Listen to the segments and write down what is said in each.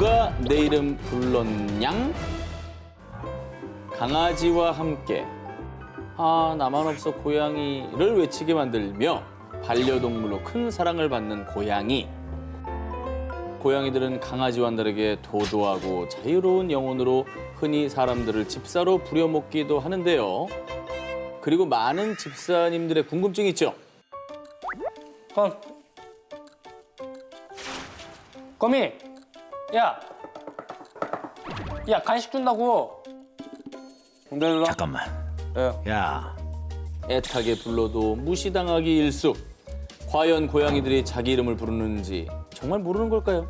누가 내 이름 불렀냥? 강아지와 함께 나만 없어 고양이를 외치게 만들며 반려동물로 큰 사랑을 받는 고양이. 고양이들은 강아지와 다르게 도도하고 자유로운 영혼으로 흔히 사람들을 집사로 부려먹기도 하는데요. 그리고 많은 집사님들의 궁금증이 있죠. 거미, 야, 간식 준다고. 잠깐만. 야, 애타게 불러도 무시당하기 일쑤. 과연 고양이들이 자기 이름을 부르는지 정말 모르는 걸까요?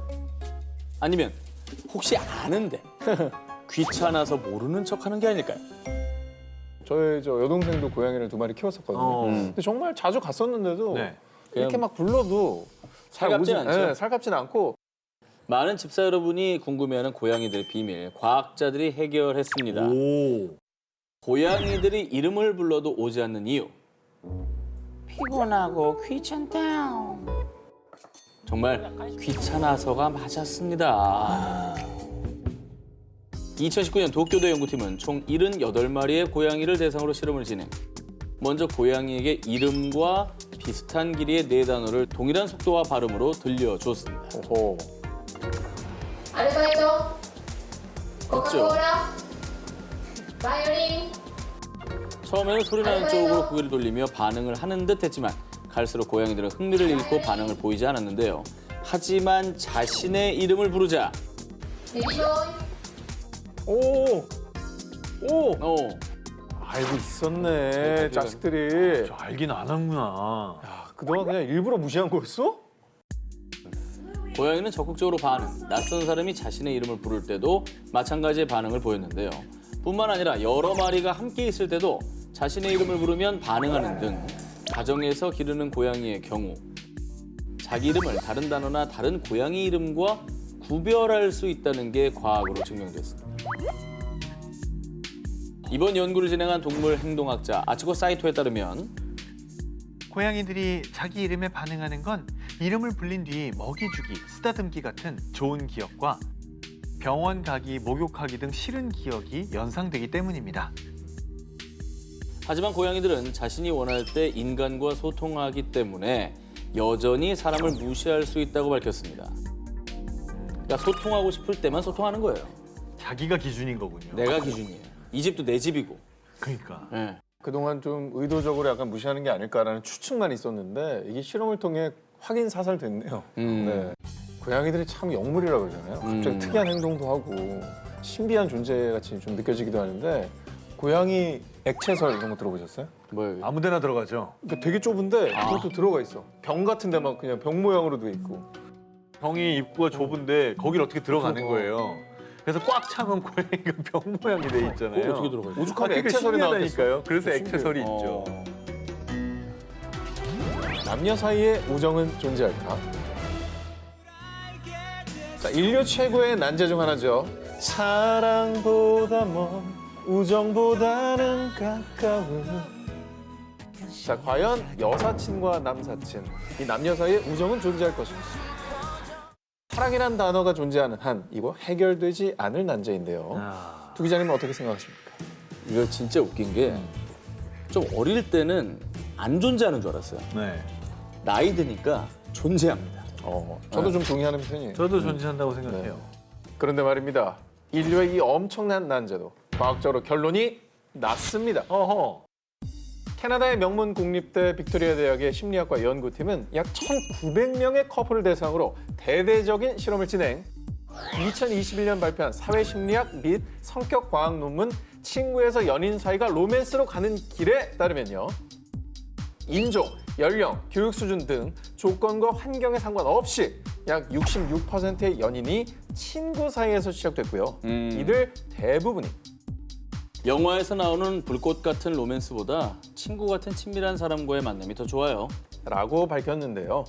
아니면 혹시 아는데 귀찮아서 모르는 척하는 게 아닐까요? 저희 여동생도 고양이를 2마리 키웠었거든요. 근데 정말 자주 갔었는데도 이렇게 막 불러도 살갑진 않죠? 네, 살갑진 않고. 많은 집사 여러분이 궁금해하는 고양이들의 비밀, 과학자들이 해결했습니다. 고양이들이 이름을 불러도 오지 않는 이유. 피곤하고 귀찮다. 정말 귀찮아서가 맞았습니다. 2019년 도쿄대 연구팀은 총 78마리의 고양이를 대상으로 실험을 진행. 먼저 고양이에게 이름과 비슷한 길이의 4단어를 동일한 속도와 발음으로 들려줬습니다. 오호. アルバイト、コカ・コーラ、バイオリン。 처음에는 소리나는 쪽으로 고개를 돌리며 반응을 하는 듯 했지만 갈수록 고양이들은 흥미를 잃고 반응을 보이지 않았는데요. 하지만 자신의 이름을 부르자 レディボーイ。 오! 알고 있었네, 자식들이. 알긴 아는구나. 야, 그동안 그냥 일부러 무시한 거였어? 고양이는 적극적으로 반응. 낯선 사람이 자신의 이름을 부를 때도 마찬가지의 반응을 보였는데요. 뿐만 아니라 여러 마리가 함께 있을 때도 자신의 이름을 부르면 반응하는 등 가정에서 기르는 고양이의 경우 자기 이름을 다른 단어나 다른 고양이 이름과 구별할 수 있다는 게 과학으로 증명됐습니다. 이번 연구를 진행한 동물 행동학자 아츠코 사이토에 따르면 고양이들이 자기 이름에 반응하는 건 이름을 불린 뒤 먹이 주기, 쓰다듬기 같은 좋은 기억과 병원 가기, 목욕하기 등 싫은 기억이 연상되기 때문입니다. 하지만 고양이들은 자신이 원할 때 인간과 소통하기 때문에 여전히 사람을 무시할 수 있다고 밝혔습니다. 그러니까 소통하고 싶을 때만 소통하는 거예요. 자기가 기준인 거군요. 내가 기준이에요. 이 집도 내 집이고. 그러니까. 네. 그동안 좀 의도적으로 약간 무시하는 게 아닐까라는 추측만 있었는데 이게 실험을 통해 확인 사살됐네요. 네. 고양이들이 참 영물이라 그러잖아요. 갑자기 특이한 행동도 하고 신비한 존재같이 좀 느껴지기도 하는데 고양이 액체설 이런 거 들어보셨어요? 뭐예요? 아무데나 들어가죠. 그러니까 되게 좁은데 그것도 들어가 있어. 병 같은 데만 그냥 병 모양으로 돼 있고. 병이 입구가 좁은데 거기를 어떻게 들어가는 그거. 거예요. 그래서 꽉 차면 고양이가 병 모양이 돼 있잖아요. 어떻게 들어가 있어요? 오죽하면 되게 액체설이 신기하다니까요. 그래서 신기해요. 액체설이 있죠. 남녀 사이에 우정은 존재할까? 자, 인류 최고의 난제 중 하나죠. 사랑보다 먼 우정보다는 가까운. 자, 과연 여사친과 남사친, 이 남녀 사이에 우정은 존재할 것인지. 사랑이란 단어가 존재하는 한 이거 해결되지 않을 난제인데요. 두 기자님은 어떻게 생각하십니까? 이거 진짜 웃긴 게 좀 어릴 때는 안 존재하는 줄 알았어요. 네. 나이 드니까 존재합니다. 저도 좀 동의하는 편이에요. 저도 존재한다고 생각해요. 그런데 말입니다. 인류의 이 엄청난 난제도 과학적으로 결론이 났습니다. 어허. 캐나다의 명문 국립대 빅토리아 대학의 심리학과 연구팀은 약 1,900명의 커플을 대상으로 대대적인 실험을 진행. 2021년 발표한 사회심리학 및 성격과학 논문 친구에서 연인 사이가 로맨스로 가는 길에 따르면요. 인종, 연령, 교육 수준 등 조건과 환경에 상관없이 약 66%의 연인이 친구 사이에서 시작됐고요. 이들 대부분이 영화에서 나오는 불꽃 같은 로맨스보다 친구 같은 친밀한 사람과의 만남이 더 좋아요. 라고 밝혔는데요.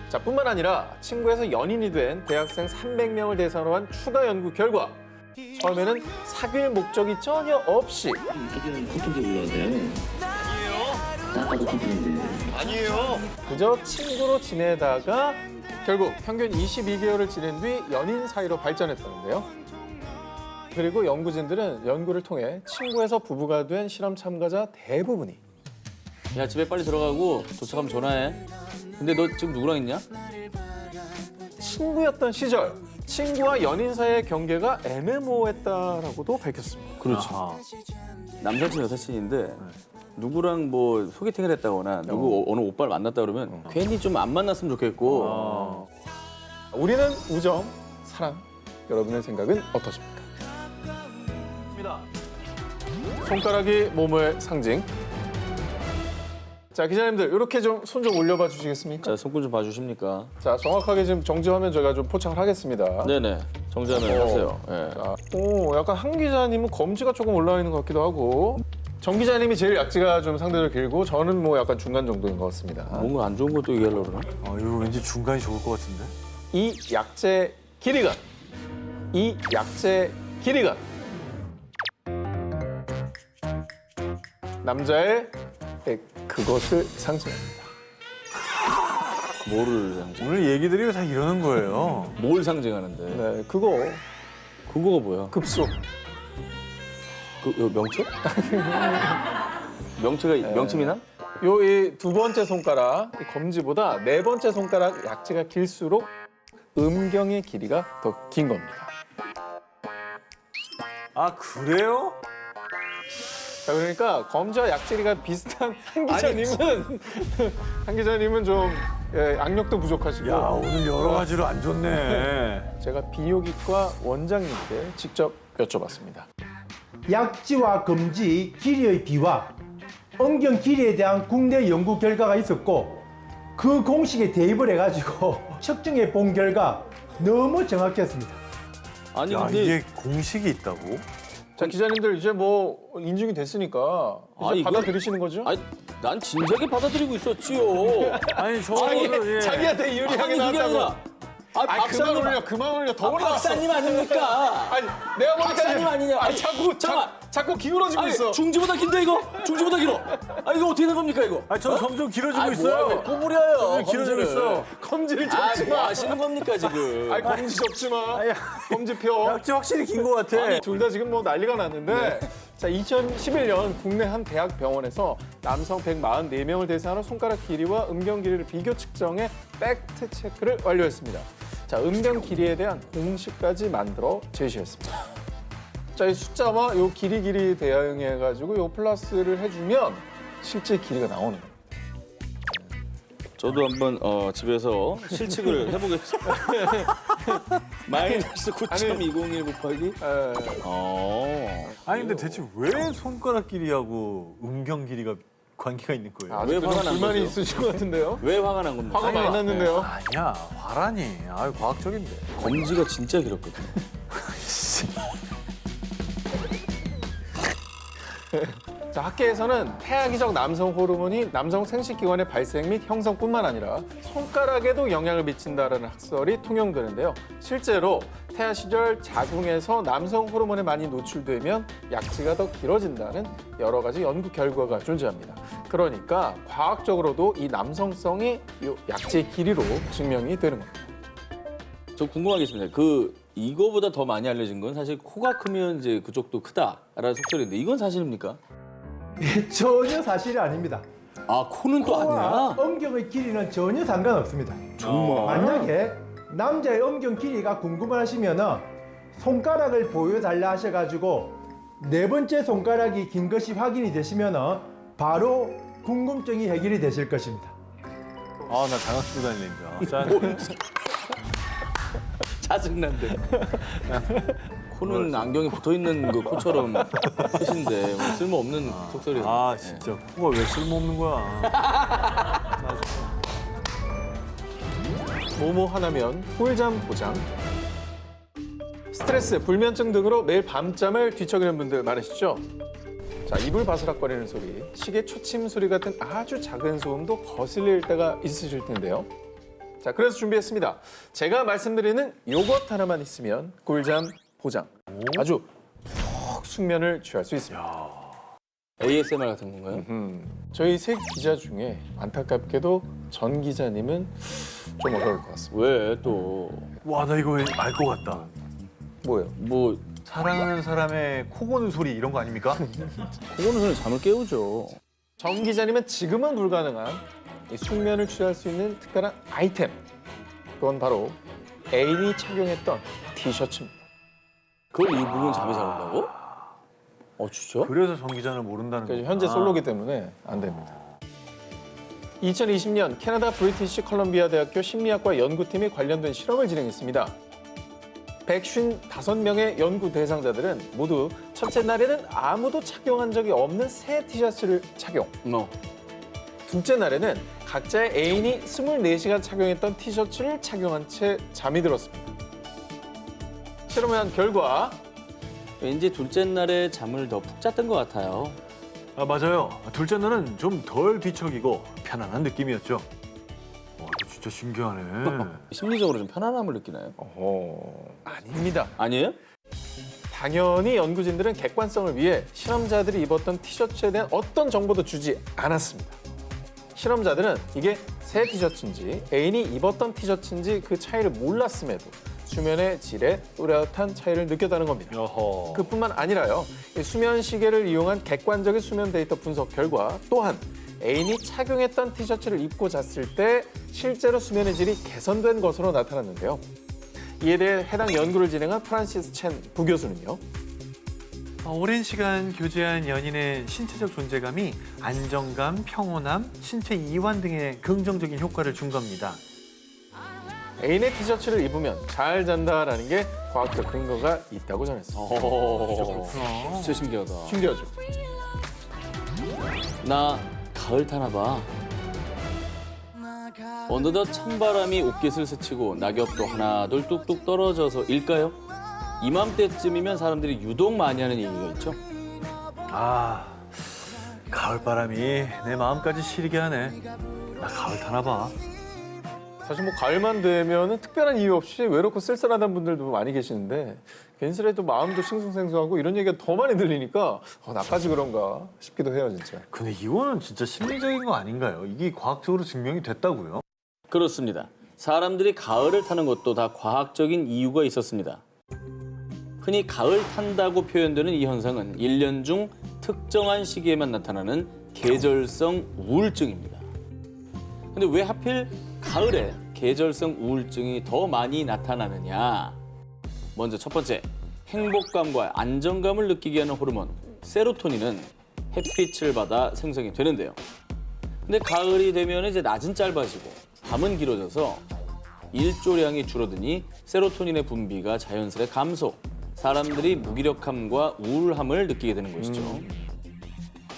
자, 뿐만 아니라 친구에서 연인이 된 대학생 300명을 대상으로 한 추가 연구 결과 처음에는 사귈 목적이 전혀 없이 아니에요. 그저 친구로 지내다가 결국 평균 22개월을 지낸 뒤 연인 사이로 발전했다는데요. 그리고 연구진들은 연구를 통해 친구에서 부부가 된 실험 참가자 대부분이 야, 집에 빨리 들어가고 도착하면 전화해. 근데 너 지금 누구랑 있냐? 친구였던 시절 친구와 연인 사이의 경계가 애매모호했다라고도 밝혔습니다. 그렇지. 남사친 여사친인데 누구랑 뭐 소개팅을 했다거나 누구 어느 오빠를 만났다 그러면 괜히 좀 안 만났으면 좋겠고. 우리는 우정, 사랑. 여러분의 생각은 어떠십니까? 손가락이 몸의 상징. 자, 기자님들 이렇게 좀 손 좀 올려봐 주시겠습니까? 자, 손금 좀 봐주십니까? 자, 정확하게 지금 정지화면 저희가 좀 포착을 하겠습니다. 네네. 정지하면 하세요. 예. 자, 오, 약간 한 기자님은 검지가 조금 올라와 있는 것 같기도 하고 정 기자님이 제일 약지가 좀 상대적으로 길고 저는 뭐 약간 중간 정도인 것 같습니다. 뭔가 안 좋은 것도 얘기하려고 그러나? 이거 왠지 중간이 좋을 것 같은데? 이 약재 길이가 이 약재 길이가 남자의 그것을 상징합니다. 뭐를 상징? 오늘 얘기들이 다 이러는 거예요. 뭘 상징하는데? 네, 그거 그거가 뭐야? 급소. 그 명체? 명체가 명치미나? 요 이 두 번째 손가락 이 검지보다 네 번째 손가락 약지가 길수록 음경의 길이가 더 긴 겁니다. 아, 그래요? 자, 그러니까 검지와 약지가 비슷한 한 기자님은 한 기자님은 좀 악력도 부족하시고 야, 오늘 여러 가지로 안 좋네. 제가 비뇨기과 원장님께 직접 여쭤봤습니다. 약지와 검지 길이의 비와 음경 길이에 대한 국내 연구 결과가 있었고 그 공식에 대입을 해가지고 측정해 본 결과 너무 정확했습니다. 아니 야, 근데 이게 공식이 있다고? 자, 기자님들 이제 뭐 인증이 됐으니까 이제 아, 이거- 받아들이시는 거죠? 아니 난 진작에 받아들이고 있었지요. 아니, 저는 예. 자기한테 유리하게 아니 그게 나왔다고. 아니라 아니, 박사님 그만 올려, 더 올려. 박사님 아닙니까? 아니, 내가 보니까 박사님 아니냐? 아니, 자꾸 잠깐만. 자꾸 기울어지고 아니 있어. 중지보다 긴데 이거? 중지보다 길어. 아 이거 어떻게 된 겁니까 이거? 아, 저 점점 길어지고 아, 있어요. 뭐야, 왜 꼬부려요? 점점 길어지고 검지를. 있어. 검지를 아, 접지 뭐 마. 하시는 겁니까 지금? 아니, 검지 접지 마. 검지 펴. 약지 확실히 긴 것 같아. 둘 다 지금 뭐 난리가 났는데 자, 2011년 국내 한 대학 병원에서 남성 144명을 대상으로 손가락 길이와 음경 길이를 비교 측정해 팩트 체크를 완료했습니다. 자, 음경 길이에 대한 공식까지 만들어 제시했습니다. 자, 이 숫자와 요 길이 대응해 가지고 요 플러스를 해주면 실제 길이가 나오는 거예요. 저도 한번 집에서 실측을 해보겠습니다. 마이너스 9.201 곱하기. 아니, 근데 대체 왜 손가락 길이하고 음경 길이가 관계가 있는 거예요? 아주 왜 좀 화가 난 불만이 거죠? 있으신 것 같은데요? 왜 화가 난 겁니까? 화가 많이 났는데요? 아니야, 화라니. 아, 과학적인데. 검지가 진짜 길었거든요. 자, 학계에서는 태아기적 남성 호르몬이 남성 생식기관의 발생 및 형성뿐만 아니라 손가락에도 영향을 미친다라는 학설이 통용되는데요. 실제로 태아 시절 자궁에서 남성 호르몬에 많이 노출되면 약지가 더 길어진다는 여러 가지 연구 결과가 존재합니다. 그러니까 과학적으로도 이 남성성이 이 약지의 길이로 증명이 되는 겁니다. 저 궁금한 게 있습니다. 이거보다 더 많이 알려진 건 사실 코가 크면 이제 그쪽도 크다라는 속설인데 이건 사실입니까? 전혀 사실이 아닙니다. 아 코는 또 코와 아니야? 음경의 길이는 전혀 상관없습니다. 정말? 만약에 남자의 음경 길이가 궁금하시면 손가락을 보여달라 하셔가지고 네 번째 손가락이 긴 것이 확인이 되시면 바로 궁금증이 해결이 되실 것입니다. 아, 나 장갑 쓰고 다니니까. 짠. 짜증난데. 코는 안경에 붙어있는 그 코처럼 크신데 뭐 쓸모없는 속설이었네. 아, 진짜. 코가 왜 쓸모없는 거야? 모모 하나면 꿀잠 보장. 스트레스, 불면증 등으로 매일 밤잠을 뒤척이는 분들 많으시죠? 자, 이불 바스락거리는 소리, 시계 초침 소리 같은 아주 작은 소음도 거슬릴 때가 있으실 텐데요. 자, 그래서 준비했습니다. 제가 말씀드리는 요것 하나만 있으면 꿀잠 보장. 아주 푹 숙면을 취할 수 있습니다. ASMR 같은 건가요? 저희 세 기자 중에 안타깝게도 전 기자님은 좀 어려울 것 같습니다. 왜 또? 와, 나 이거 알 것 같다. 뭐예요? 뭐 사랑하는 사람의 코 고는 소리 이런 거 아닙니까? 그거는 그냥 잠을 깨우죠. 정 기자님은 지금은 불가능한 이 숙면을 취할 수 있는 특별한 아이템. 그건 바로 애인이 착용했던 티셔츠입니다. 그걸 입으면 잠이 잘 온다고? 진짜? 그래서 정 기자는 모른다는 그래서 거. 현재 솔로기 때문에 안 됩니다. 2020년 캐나다 브리티시 컬럼비아 대학교 심리학과 연구팀이 관련된 실험을 진행했습니다. 155명의 연구 대상자들은 모두 첫째 날에는 아무도 착용한 적이 없는 새 티셔츠를 착용. 둘째 날에는 각자의 애인이 24시간 착용했던 티셔츠를 착용한 채 잠이 들었습니다. 실험을 한 결과 왠지 둘째 날에 잠을 더 푹 잤던 것 같아요. 아, 맞아요. 둘째 날은 좀 덜 뒤척이고 편안한 느낌이었죠. 와, 이거 진짜 신기하네. 심리적으로 좀 편안함을 느끼나요? 아닙니다. 아니에요? 당연히 연구진들은 객관성을 위해 실험자들이 입었던 티셔츠에 대한 어떤 정보도 주지 않았습니다. 실험자들은 이게 새 티셔츠인지 애인이 입었던 티셔츠인지 그 차이를 몰랐음에도 수면의 질에 뚜렷한 차이를 느꼈다는 겁니다. 어허. 그뿐만 아니라요. 이 수면 시계를 이용한 객관적인 수면 데이터 분석 결과 또한 애인이 착용했던 티셔츠를 입고 잤을 때 실제로 수면의 질이 개선된 것으로 나타났는데요. 이에 대해 해당 연구를 진행한 프란시스 첸 부교수는요. 오랜 시간 교제한 연인의 신체적 존재감이 안정감, 평온함, 신체 이완 등의 긍정적인 효과를 준 겁니다. 애인의 티셔츠를 입으면 잘 잔다라는 게 과학적 근거가 있다고 전했습니다. 진짜 신기하다. 신기하죠? 나 가을 타나 봐. 어느덧 찬바람이 옷깃을 스치고 낙엽도 하나둘 뚝뚝 떨어져서 일까요? 이맘때쯤이면 사람들이 유독 많이 하는 얘기가 있죠. 아, 가을바람이 내 마음까지 시리게 하네. 나 가을 타나 봐. 사실 뭐 가을만 되면은 특별한 이유 없이 외롭고 쓸쓸하다는 분들도 많이 계시는데 괜스레도 마음도 싱숭생숭하고 이런 얘기가 더 많이 들리니까 나까지 그런가 싶기도 해요, 진짜. 근데 이거는 진짜 심리적인 거 아닌가요? 이게 과학적으로 증명이 됐다고요? 그렇습니다. 사람들이 가을을 타는 것도 다 과학적인 이유가 있었습니다. 흔히 가을 탄다고 표현되는 이 현상은 1년 중 특정한 시기에만 나타나는 계절성 우울증입니다. 근데 왜 하필 가을에 계절성 우울증이 더 많이 나타나느냐? 먼저 첫 번째, 행복감과 안정감을 느끼게 하는 호르몬 세로토닌은 햇빛을 받아 생성이 되는데요. 근데 가을이 되면 이제 낮은 짧아지고 밤은 길어져서 일조량이 줄어드니 세로토닌의 분비가 자연스레 감소. 사람들이 무기력함과 우울함을 느끼게 되는 것이죠.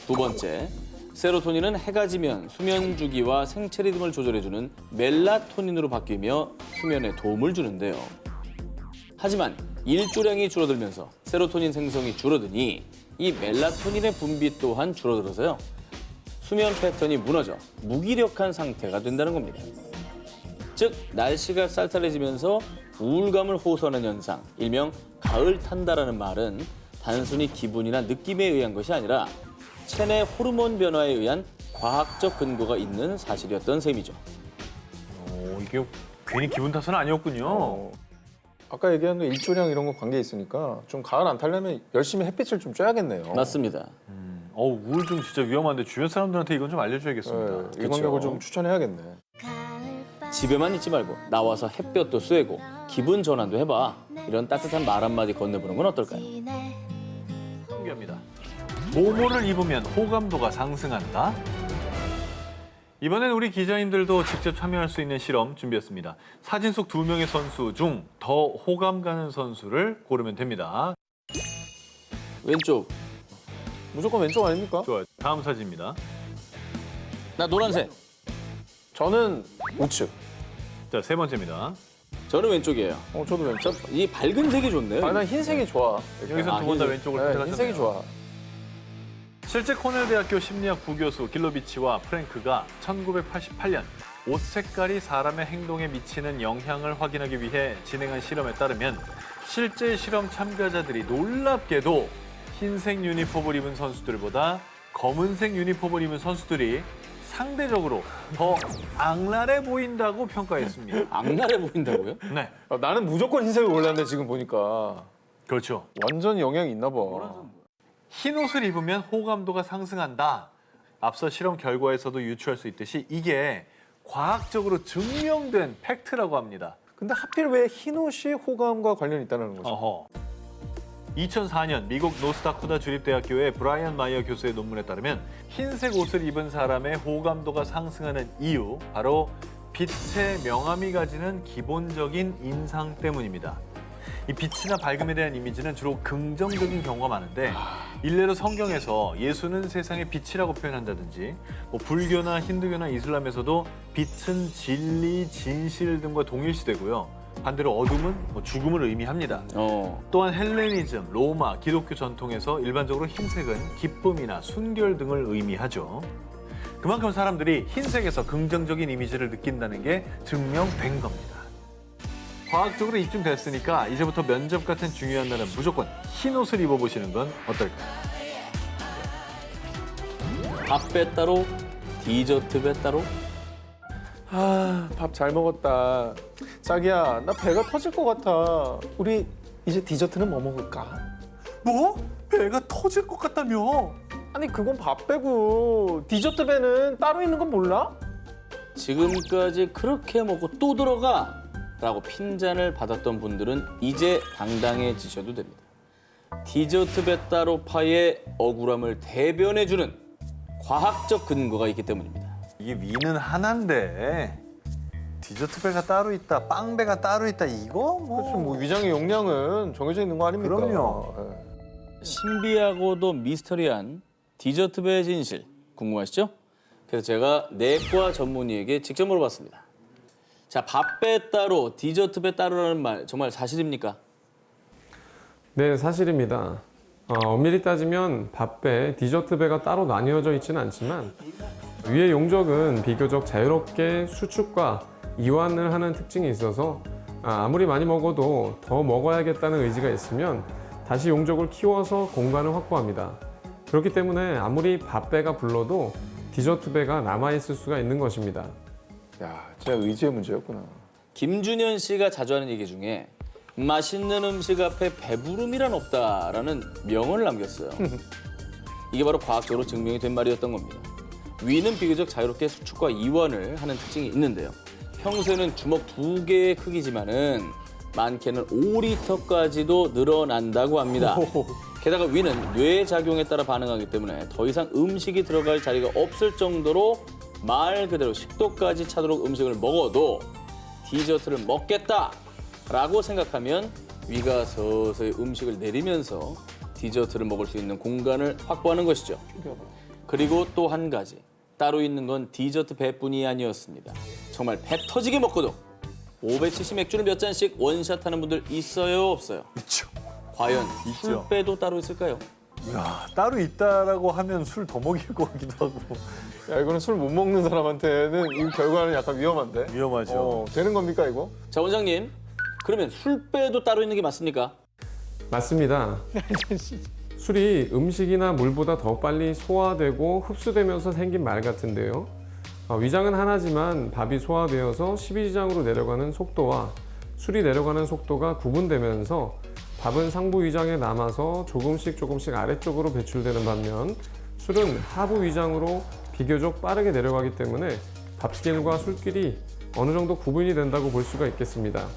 두 번째, 세로토닌은 해가 지면 수면 주기와 생체 리듬을 조절해주는 멜라토닌으로 바뀌며 수면에 도움을 주는데요. 하지만 일조량이 줄어들면서 세로토닌 생성이 줄어드니 이 멜라토닌의 분비 또한 줄어들어서요. 수면 패턴이 무너져 무기력한 상태가 된다는 겁니다. 즉, 날씨가 쌀쌀해지면서 우울감을 호소하는 현상, 일명 가을 탄다라는 말은 단순히 기분이나 느낌에 의한 것이 아니라 체내 호르몬 변화에 의한 과학적 근거가 있는 사실이었던 셈이죠. 이게 괜히 기분 탓은 아니었군요. 아까 얘기한 일조량 이런 거 관계 있으니까 좀 가을 안 타려면 열심히 햇빛을 좀 쬐야겠네요. 맞습니다. 우울증 진짜 위험한데 주변 사람들한테 이건 좀 알려줘야겠습니다. 이 방법을 좀 추천해야겠네. 집에만 있지 말고 나와서 햇볕도 쐬고 기분 전환도 해봐. 이런 따뜻한 말 한마디 건네보는 건 어떨까요? 신기합니다. 모모를 입으면 호감도가 상승한다. 이번엔 우리 기자님들도 직접 참여할 수 있는 실험 준비했습니다. 사진 속 2명의 선수 중 더 호감 가는 선수를 고르면 됩니다. 왼쪽, 무조건 왼쪽 아닙니까? 좋아요. 다음 사진입니다. 나 노란색. 저는 우측. 자, 세 번째입니다. 저는 왼쪽이에요. 저도 왼쪽. 이 밝은 색이 좋네요. 난 흰색이 좋아. 여기서 두 번 다 흰색. 왼쪽을 네, 선택하셨네요. 흰색이 좋아. 실제 코넬대학교 심리학 부교수 길로비치와 프랭크가 1988년 옷 색깔이 사람의 행동에 미치는 영향을 확인하기 위해 진행한 실험에 따르면 실제 실험 참가자들이 놀랍게도 흰색 유니폼을 입은 선수들보다 검은색 유니폼을 입은 선수들이 상대적으로 더 악랄해 보인다고 평가했습니다. 악랄해 보인다고요? 네, 나는 무조건 흰색을 골랐네 지금 보니까. 그렇죠. 완전 영향이 있나 봐. 흰 옷을 입으면 호감도가 상승한다. 앞서 실험 결과에서도 유추할 수 있듯이 이게 과학적으로 증명된 팩트라고 합니다. 근데 하필 왜 흰 옷이 호감과 관련이 있다는 거죠? 어허. 2004년 미국 노스다코다 주립대학교의 브라이언 마이어 교수의 논문에 따르면 흰색 옷을 입은 사람의 호감도가 상승하는 이유, 바로 빛의 명암이 가지는 기본적인 인상 때문입니다. 이 빛이나 밝음에 대한 이미지는 주로 긍정적인 경우가 많은데 일례로 성경에서 예수는 세상의 빛이라고 표현한다든지 불교나 힌두교나 이슬람에서도 빛은 진리, 진실 등과 동일시되고요. 반대로 어둠은 죽음을 의미합니다. 또한 헬레니즘, 로마, 기독교 전통에서 일반적으로 흰색은 기쁨이나 순결 등을 의미하죠. 그만큼 사람들이 흰색에서 긍정적인 이미지를 느낀다는 게 증명된 겁니다. 과학적으로 입증됐으니까 이제부터 면접 같은 중요한 날은 무조건 흰 옷을 입어보시는 건 어떨까요? 밥배 따로, 디저트 배 따로. 아, 밥 잘 먹었다. 자기야, 나 배가 터질 것 같아. 우리 이제 디저트는 뭐 먹을까? 뭐? 배가 터질 것 같다며? 아니, 그건 밥 배고 디저트 배는 따로 있는 건 몰라? 지금까지 그렇게 먹고 또 들어가 라고 핀잔을 받았던 분들은 이제 당당해지셔도 됩니다. 디저트 배 따로 파의 억울함을 대변해주는 과학적 근거가 있기 때문입니다. 이게 위는 하나인데 디저트 배가 따로 있다, 빵 배가 따로 있다. 이거 그렇죠. 뭐 위장의 용량은 정해져 있는 거 아닙니까? 그럼요. 예. 신비하고도 미스터리한 디저트 배의 진실 궁금하시죠? 그래서 제가 내과 전문의에게 직접 물어봤습니다. 자, 밥배 따로, 디저트 배 따로라는 말 정말 사실입니까? 네, 사실입니다. 엄밀히 따지면 밥배, 디저트 배가 따로 나뉘어져 있지는 않지만 위의 용적은 비교적 자유롭게 수축과 이완을 하는 특징이 있어서 아무리 많이 먹어도 더 먹어야겠다는 의지가 있으면 다시 용적을 키워서 공간을 확보합니다. 그렇기 때문에 아무리 밥배가 불러도 디저트 배가 남아있을 수가 있는 것입니다. 야, 진짜 의지의 문제였구나. 김준현 씨가 자주 하는 얘기 중에 맛있는 음식 앞에 배부름이란 없다라는 명언을 남겼어요. 이게 바로 과학적으로 증명이 된 말이었던 겁니다. 위는 비교적 자유롭게 수축과 이완을 하는 특징이 있는데요. 평소에는 주먹 2개의 크기지만은 많게는 5리터까지도 늘어난다고 합니다. 게다가 위는 뇌 작용에 따라 반응하기 때문에 더 이상 음식이 들어갈 자리가 없을 정도로 말 그대로 식도까지 차도록 음식을 먹어도 디저트를 먹겠다라고 생각하면 위가 서서히 음식을 내리면서 디저트를 먹을 수 있는 공간을 확보하는 것이죠. 그리고 또 한 가지, 따로 있는 건 디저트 배뿐이 아니었습니다. 정말 배 터지게 먹고도 570 맥주를 몇 잔씩 원샷하는 분들 있어요, 없어요? 있죠. 과연 있죠. 술배도 따로 있을까요? 이야, 따로 있다라고 하면 술 더 먹일 것 같기도 하고. 야, 이거는 술 못 먹는 사람한테는 이 결과는 약간 위험한데? 위험하죠. 되는 겁니까, 이거? 자, 원장님, 그러면 술배도 따로 있는 게 맞습니까? 맞습니다. 술이 음식이나 물보다 더 빨리 소화되고 흡수되면서 생긴 말 같은데요. 위장은 하나지만 밥이 소화되어서 십이지장으로 내려가는 속도와 술이 내려가는 속도가 구분되면서 밥은 상부 위장에 남아서 조금씩 아래쪽으로 배출되는 반면 술은 하부 위장으로 비교적 빠르게 내려가기 때문에 밥길과 술길이 어느 정도 구분이 된다고 볼 수가 있겠습니다.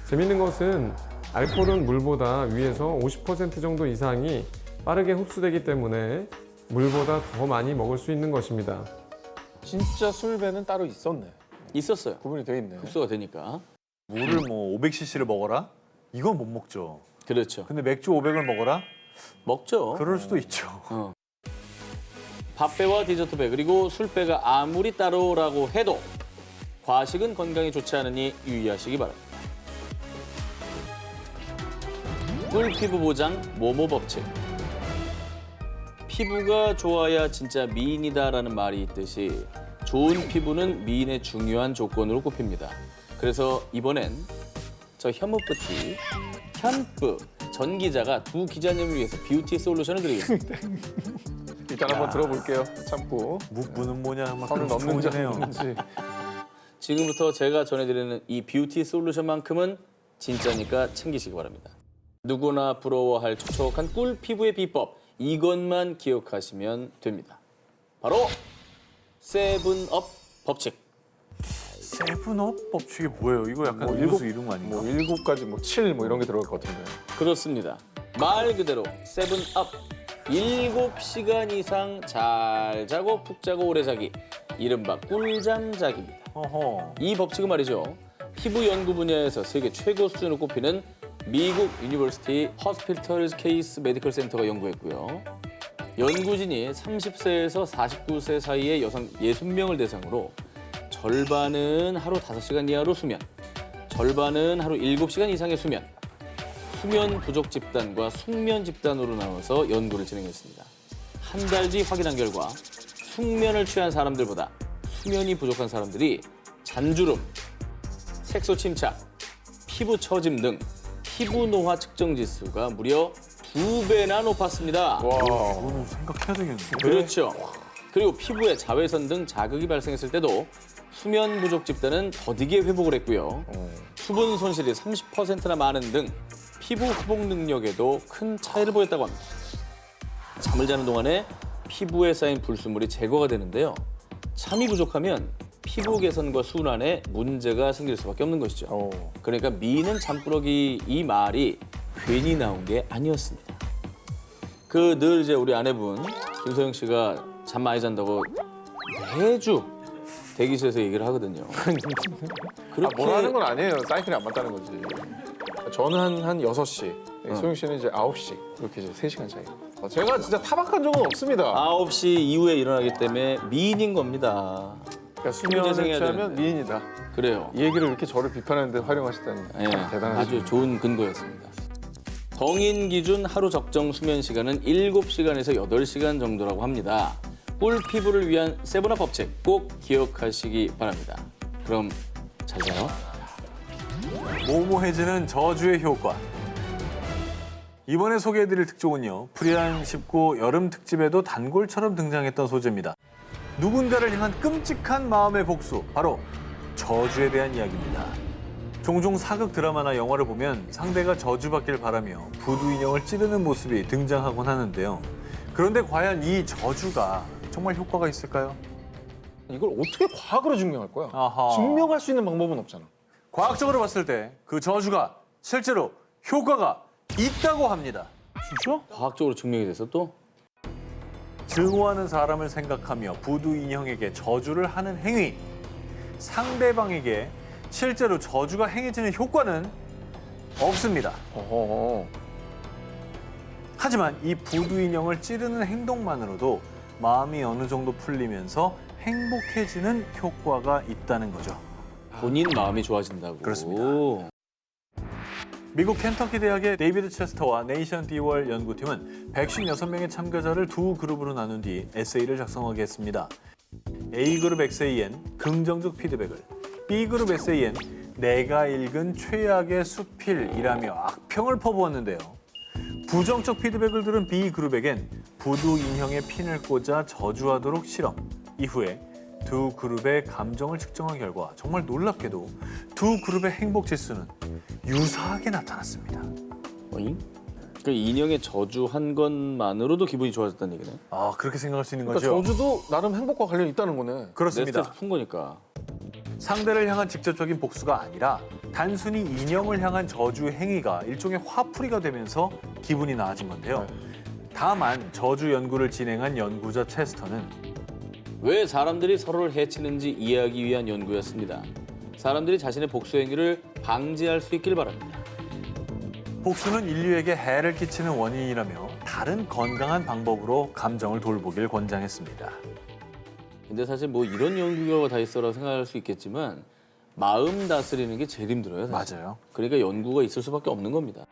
재밌는 것은 알코올은 물보다 위에서 50% 정도 이상이 빠르게 흡수되기 때문에 물보다 더 많이 먹을 수 있는 것입니다. 진짜 술배는 따로 있었네. 있었어요. 구분이 돼 있네. 흡수가 되니까. 물을 뭐 500cc를 먹어라? 이건 못 먹죠. 그렇죠. 근데 맥주 500을 먹어라? 먹죠. 그럴 수도 있죠. 밥배와 디저트배 그리고 술배가 아무리 따로라고 해도 과식은 건강에 좋지 않으니 유의하시기 바랍니다. 꿀피부 보장 모모 법칙. 피부가 좋아야 진짜 미인이다라는 말이 있듯이 좋은 피부는 미인의 중요한 조건으로 꼽힙니다. 그래서 이번엔 저 현무뿌띠 현뿌 전 기자가 두 기자님을 위해서 뷰티 솔루션을 드리겠습니다. 일단 한번 들어볼게요. 참고. 무는 뭐냐 막 선을 그런 넘는지 좋은데요. 안 넘는지. 지금부터 제가 전해드리는 이 뷰티 솔루션만큼은 진짜니까 챙기시기 바랍니다. 누구나 부러워할 촉촉한 꿀 피부의 비법, 이것만 기억하시면 됩니다. 바로 세븐업 법칙. 세븐업 법칙이 뭐예요? 이거 약간 뭐 음료수 일곱- 이름 아닌가? 뭐 7가지 뭐 7 뭐 이런 게 들어갈 것 같은데. 그렇습니다. 말 그대로 세븐업. 7시간 이상 잘 자고 푹 자고 오래 자기. 이른바 꿀잠 자기입니다. 어허. 이 법칙은 말이죠. 피부 연구 분야에서 세계 최고 수준으로 꼽히는 미국 유니버시티 허스피털 케이스 메디컬 센터가 연구했고요. 연구진이 30세에서 49세 사이의 여성 60명을 대상으로 절반은 하루 5시간 이하로 수면, 절반은 하루 7시간 이상의 수면, 수면 부족 집단과 숙면 집단으로 나눠서 연구를 진행했습니다. 한 달 뒤 확인한 결과 숙면을 취한 사람들보다 수면이 부족한 사람들이 잔주름, 색소 침착, 피부 처짐 등 피부 노화 측정 지수가 무려 2배나 높았습니다. 이거는 생각해야 되겠는데. 그렇죠. 그리고 피부에 자외선 등 자극이 발생했을 때도 수면 부족 집단은 더디게 회복을 했고요. 수분 손실이 30%나 많은 등 피부 회복 능력에도 큰 차이를 보였다고 합니다. 잠을 자는 동안에 피부에 쌓인 불순물이 제거가 되는데요. 잠이 부족하면 피부 개선과 순환에 문제가 생길 수밖에 없는 것이죠. 그러니까 미는 잠꾸러기 이 말이 괜히 나온 게 아니었습니다. 그 늘 이제 우리 아내분 김소영 씨가 잠 많이 잔다고 매주 대기실에서 얘기를 하거든요. 그렇게 뭐라는 건 아니에요. 사이클이 안 맞다는 거지. 저는 한 6시, 소영 씨는 이제 9시. 이렇게 이제 3시간 차이. 제가 진짜 타박한 적은 없습니다. 9시 이후에 일어나기 때문에 미인인 겁니다. 그러니까 수면을 재생해야 취하면 되는데. 미인이다. 그래요. 이 얘기를 이렇게 저를 비판하는데 활용하시다니 예, 대단하시죠. 아주 좋은 근거였습니다. 성인 기준 하루 적정 수면 시간은 7시간에서 8시간 정도라고 합니다. 꿀 피부를 위한 세븐업 법칙 꼭 기억하시기 바랍니다. 그럼 잘 자요. 모모해지는 저주의 효과. 이번에 소개해드릴 특종은요. 프리한 쉽고 여름 특집에도 단골처럼 등장했던 소재입니다. 누군가를 향한 끔찍한 마음의 복수, 바로 저주에 대한 이야기입니다. 종종 사극 드라마나 영화를 보면 상대가 저주받길 바라며 부두 인형을 찌르는 모습이 등장하곤 하는데요. 그런데 과연 이 저주가 정말 효과가 있을까요? 이걸 어떻게 과학으로 증명할 거야? 아하. 증명할 수 있는 방법은 없잖아. 과학적으로 봤을 때 그 저주가 실제로 효과가 있다고 합니다. 진짜? 과학적으로 증명이 돼서 또 증오하는 사람을 생각하며 부두 인형에게 저주를 하는 행위. 상대방에게 실제로 저주가 행해지는 효과는 없습니다. 어허. 하지만 이 부두 인형을 찌르는 행동만으로도 마음이 어느 정도 풀리면서 행복해지는 효과가 있다는 거죠. 본인 마음이 좋아진다고. 그렇습니다. 미국 켄터키 대학의 데이비드 체스터와 네이션 디월 연구팀은 156명의 참가자를 두 그룹으로 나눈 뒤 에세이를 작성하게 했습니다. A그룹 에세이엔 긍정적 피드백을, B그룹 에세이엔 내가 읽은 최악의 수필이라며 악평을 퍼부었는데요. 부정적 피드백을 들은 B그룹에겐 부두 인형에 핀을 꽂아 저주하도록 실험. 이후에 두 그룹의 감정을 측정한 결과 정말 놀랍게도 두 그룹의 행복 지수는 유사하게 나타났습니다. 어잉? 그 인형에 저주한 것만으로도 기분이 좋아졌다는 얘기네. 아, 그렇게 생각할 수 있는 그러니까 거죠? 저주도 나름 행복과 관련이 있다는 거네. 내 그렇습니다. 스트레스 푼 거니까. 상대를 향한 직접적인 복수가 아니라 단순히 인형을 향한 저주 행위가 일종의 화풀이가 되면서 기분이 나아진 건데요. 다만 저주 연구를 진행한 연구자 체스터는 왜 사람들이 서로를 해치는지 이해하기 위한 연구였습니다. 사람들이 자신의 복수 행위를 방지할 수 있길 바랍니다. 복수는 인류에게 해를 끼치는 원인이라며 다른 건강한 방법으로 감정을 돌보길 권장했습니다. 근데 사실 뭐 이런 연구 결과가 다 있어라고 생각할 수 있겠지만 마음 다스리는 게 제일 힘들어요. 사실. 맞아요. 그러니까 연구가 있을 수밖에 없는 겁니다.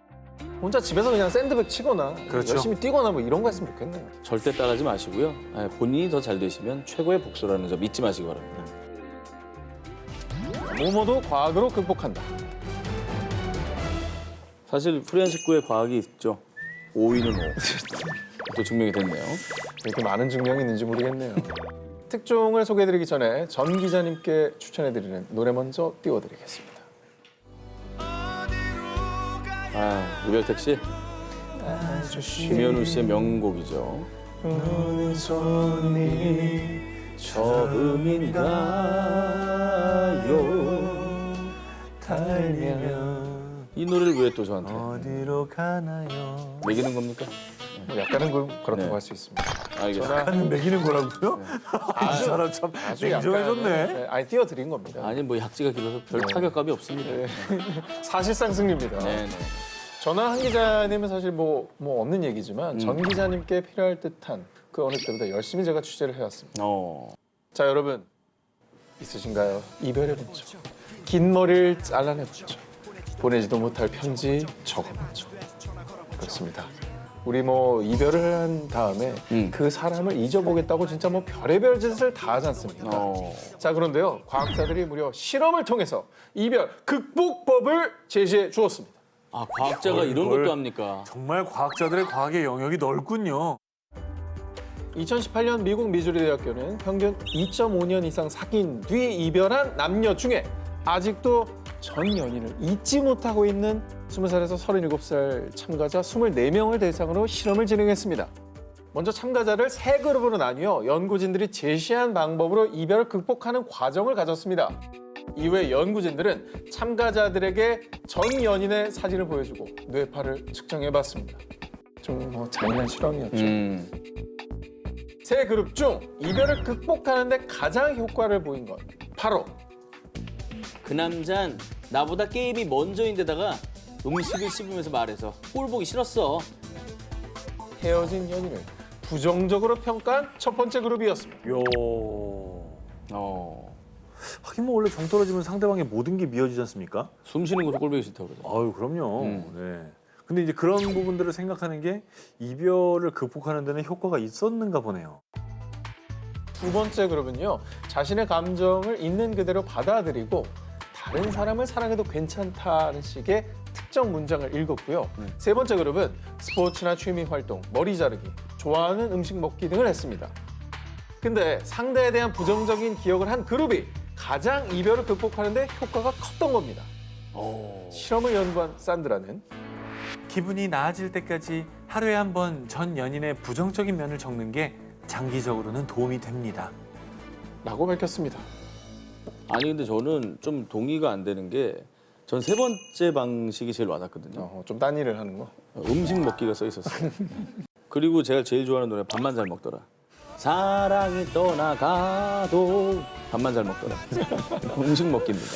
혼자 집에서 그냥 샌드백 치거나 그렇죠. 열심히 뛰거나 뭐 이런 거 했으면 좋겠네요. 절대 따라하지 마시고요. 본인이 더 잘 되시면 최고의 복수라는 점 잊지 마시기 바랍니다. 모모도 과학으로 극복한다. 사실 프리한 식구의 과학이 있죠. 5위는 5. 또 증명이 됐네요. 이렇게 많은 증명이 있는지 모르겠네요. 특종을 소개해드리기 전에 전 기자님께 추천해드리는 노래 먼저 띄워드리겠습니다. 아, 이별 택시. 김현우 씨의 명곡이죠. 오는 손이 처음인가요? 달면 이 노래를 왜 또 저한테 어디로 가나요? 매기는 겁니까? 뭐 약간은 그렇다고 네. 할 수 있습니다. 알겠습니다. 약간 매기는 거라고요? 이 사람 참 냉정해졌네. 네, 아니 띄워드린 겁니다. 아니 뭐 약지가 길어서 별 타격감이 없습니다. 네. 사실상 승리입니다. 네. 저나 한 기자님은 사실 뭐 없는 얘기지만 전 기자님께 필요할 듯한 그 어느 때보다 열심히 제가 취재를 해왔습니다. 자, 여러분 있으신가요? 이별의 문자. 긴 머리를 잘라내보죠. 보내지도 못할 편지 적어보죠. 그렇습니다. 우리 뭐 이별을 한 다음에 그 사람을 잊어보겠다고 진짜 뭐 별의별 짓을 다 하지 않습니까? 자, 그런데요. 과학자들이 무려 실험을 통해서 이별 극복법을 제시해 주었습니다. 아, 과학자가 이런 것도 합니까? 정말 과학자들의 과학의 영역이 넓군요. 2018년 미국 미주리 대학교는 평균 2.5년 이상 사귄 뒤 이별한 남녀 중에 아직도 전 연인을 잊지 못하고 있는 20살에서 37살 참가자 24명을 대상으로 실험을 진행했습니다. 먼저 참가자를 3그룹으로 나뉘어 연구진들이 제시한 방법으로 이별을 극복하는 과정을 가졌습니다. 이후에 연구진들은 참가자들에게 전 연인의 사진을 보여주고 뇌파를 측정해봤습니다. 좀 뭐 잔인한 실험이었죠. 세 그룹 중 이별을 극복하는 데 가장 효과를 보인 건 바로 그 남잔 나보다 게임이 먼저인데다가 음식을 씹으면서 말해서 꼴 보기 싫었어. 헤어진 연인을 부정적으로 평가한 첫 번째 그룹이었습니다. 하긴 뭐 원래 정 떨어지면 상대방의 모든 게 미어지지 않습니까? 숨 쉬는 것도 꼴 보기 싫다고 그러죠. 아유, 그럼요. 네. 근데 이제 그런 부분들을 생각하는 게 이별을 극복하는 데는 효과가 있었는가 보네요. 두 번째 그룹은요. 자신의 감정을 있는 그대로 받아들이고 다른 사람을 사랑해도 괜찮다는 식의 특정 문장을 읽었고요. 세 번째 그룹은 스포츠나 취미 활동, 머리 자르기, 좋아하는 음식 먹기 등을 했습니다. 근데 상대에 대한 부정적인 기억을 한 그룹이 가장 이별을 극복하는 데 효과가 컸던 겁니다. 실험을 연구한 산드라는 기분이 나아질 때까지 하루에 한 번 전 연인의 부정적인 면을 적는 게 장기적으로는 도움이 됩니다. 라고 밝혔습니다. 아니 근데 저는 좀 동의가 안 되는 게 전 세 번째 방식이 제일 와닿거든요. 좀 딴 일을 하는 거. 음식 먹기가 써 있었어요. 그리고 제가 제일 좋아하는 노래 밥만 잘 먹더라. 사랑이 떠나가도 밥만 잘 먹더라. 음식 먹기입니다.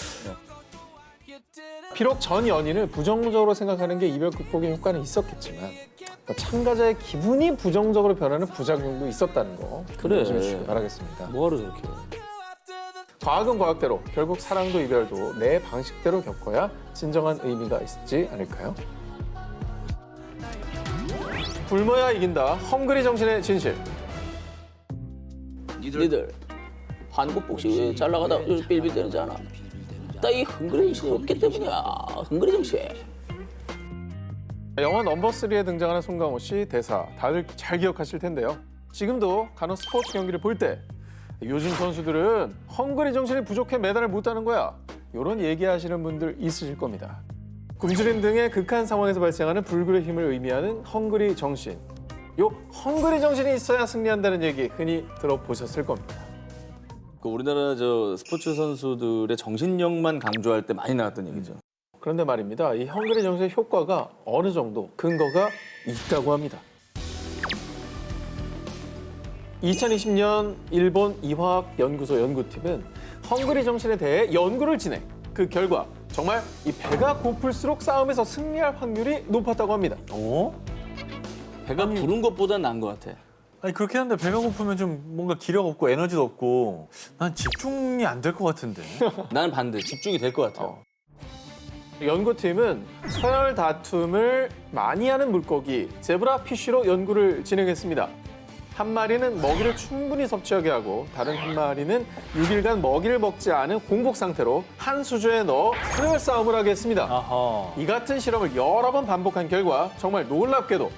비록 전 연인을 부정적으로 생각하는 게 이별 극복에 효과는 있었겠지만 참가자의 기분이 부정적으로 변하는 부작용도 있었다는 거 그래. 조심해 주시기 바라겠습니다. 뭐하러 저렇게. 과학은 과학대로 결국 사랑도 이별도 내 방식대로 겪어야 진정한 의미가 있지 않을까요? 굶어야 이긴다. 헝그리 정신의 진실. 니들 한국 복싱 잘 나가다 요즘 빌빌대는지 않아? 나 이 헝그리 정신이 없기 때문이야. 헝그리 정신. 영화 넘버3에 등장하는 송강호 씨 대사 다들 잘 기억하실 텐데요. 지금도 간혹 스포츠 경기를 볼 때 요즘 선수들은 헝그리 정신이 부족해 메달을 못 따는 거야. 이런 얘기하시는 분들 있으실 겁니다. 굶주림 등의 극한 상황에서 발생하는 불굴의 힘을 의미하는 헝그리 정신. 요 헝그리 정신이 있어야 승리한다는 얘기 흔히 들어보셨을 겁니다. 그 우리나라 저 스포츠 선수들의 정신력만 강조할 때 많이 나왔던 얘기죠. 그런데 말입니다. 이 헝그리 정신의 효과가 어느 정도 근거가 있다고 합니다. 2020년 일본 이화학연구소 연구팀은 헝그리 정신에 대해 연구를 진행. 그 결과 정말 이 배가 고플수록 싸움에서 승리할 확률이 높았다고 합니다. 배가 부른 것보단 나은 것 같아. 아니 그렇긴 한데 배가 고프면 좀 뭔가 기력 없고 에너지도 없고 난 집중이 안 될 것 같은데. 나는 반대. 집중이 될 것 같아요. 연구팀은 서열 다툼을 많이 하는 물고기 제브라 피쉬로 연구를 진행했습니다. 한 마리는 먹이를 충분히 섭취하게 하고 다른 한 마리는 6일간 먹이를 먹지 않은 공복 상태로 한 수조에 넣어 서열 싸움을 하게 했습니다. 아하. 이 같은 실험을 여러 번 반복한 결과 정말 놀랍게도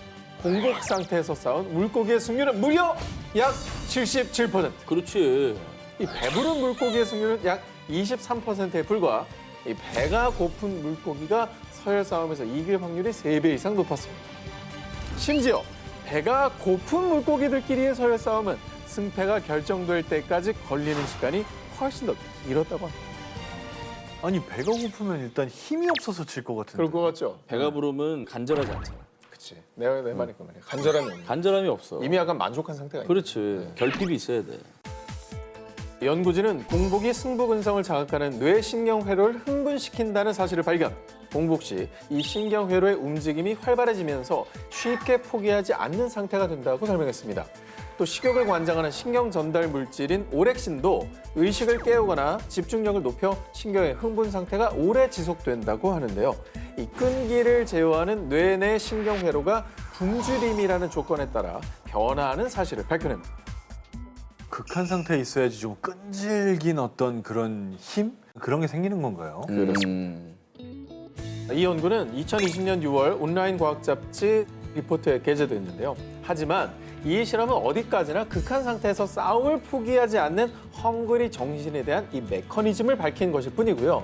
공복 상태에서 쌓은 물고기의 승률은 무려 약 77%. 그렇지. 이 배부른 물고기의 승률은 약 23%에 불과 이 배가 고픈 물고기가 서열 싸움에서 이길 확률이 3배 이상 높았습니다. 심지어 배가 고픈 물고기들끼리의 서열 싸움은 승패가 결정될 때까지 걸리는 시간이 훨씬 더 길었다고 합니다. 아니 배가 고프면 일단 힘이 없어서 질 것 같은데. 그럴 것 같죠? 배가 부르면 간절하지 않잖아. 그치. 내 말이 그 말이야. 간절함이 없는. 간절함이 없어. 이미 약간 만족한 상태가 있는. 그렇지. 결핍이 있어야 돼. 연구진은 공복이 승부 근성을 자극하는 뇌 신경회로를 흥분시킨다는 사실을 발견. 공복 시 이 신경회로의 움직임이 활발해지면서 쉽게 포기하지 않는 상태가 된다고 설명했습니다. 또 식욕을 관장하는 신경 전달 물질인 오렉신도 의식을 깨우거나 집중력을 높여 신경의 흥분 상태가 오래 지속된다고 하는데요. 이 끈기를 제어하는 뇌 내 신경회로가 굶주림이라는 조건에 따라 변화하는 사실을 밝혀냅니다. 극한 상태에 있어야지 좀 끈질긴 어떤 그런 힘? 그런 게 생기는 건가요? 이 연구는 2020년 6월 온라인 과학 잡지 리포트에 게재됐는데요. 하지만 이 실험은 어디까지나 극한 상태에서 싸움을 포기하지 않는 헝그리 정신에 대한 이 메커니즘을 밝힌 것일 뿐이고요.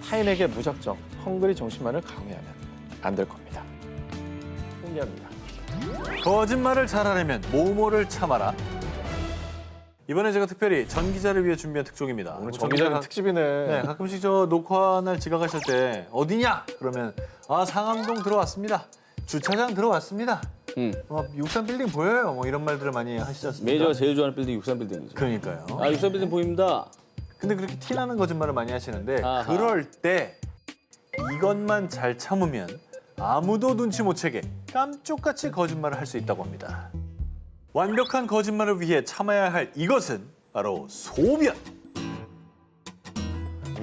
타인에게 무작정 헝그리 정신만을 강요하면 안 될 겁니다. 신기합니다. 거짓말을 잘하려면 모모를 참아라. 이번에 제가 특별히 전 기자를 위해 준비한 특종입니다. 오늘 정 기자님 특집이네. 네, 가끔씩 저 녹화 날 지각하실 때 어디냐? 그러면 상암동 들어왔습니다. 주차장 들어왔습니다. 63빌딩 보여요. 뭐 이런 말들을 많이 하시지 않습니까? 매니저가 제일 좋아하는 빌딩이 63빌딩이죠. 그러니까요. 63빌딩 보입니다. 근데 그렇게 티나는 거짓말을 많이 하시는데 아하. 그럴 때 이것만 잘 참으면 아무도 눈치 못 채게 깜쪽같이 거짓말을 할 수 있다고 합니다. 완벽한 거짓말을 위해 참아야 할 이것은 바로 소변.